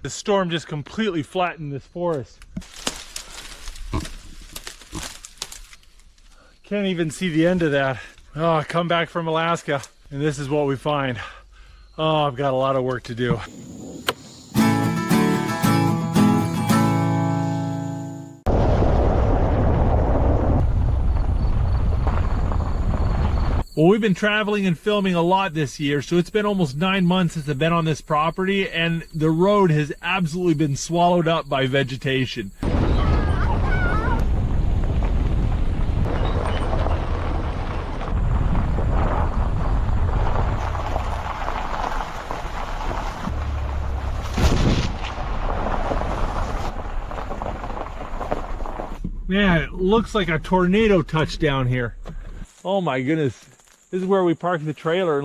The storm just completely flattened this forest. Can't even see the end of that. Oh, I come back from Alaska and this is what we find. Oh, I've got a lot of work to do. Well, we've been traveling and filming a lot this year, so it's been almost 9 months since I've been on this property, and the road has absolutely been swallowed up by vegetation. Man, it looks like a tornado touchdown here. Oh my goodness. This is where we parked the trailer.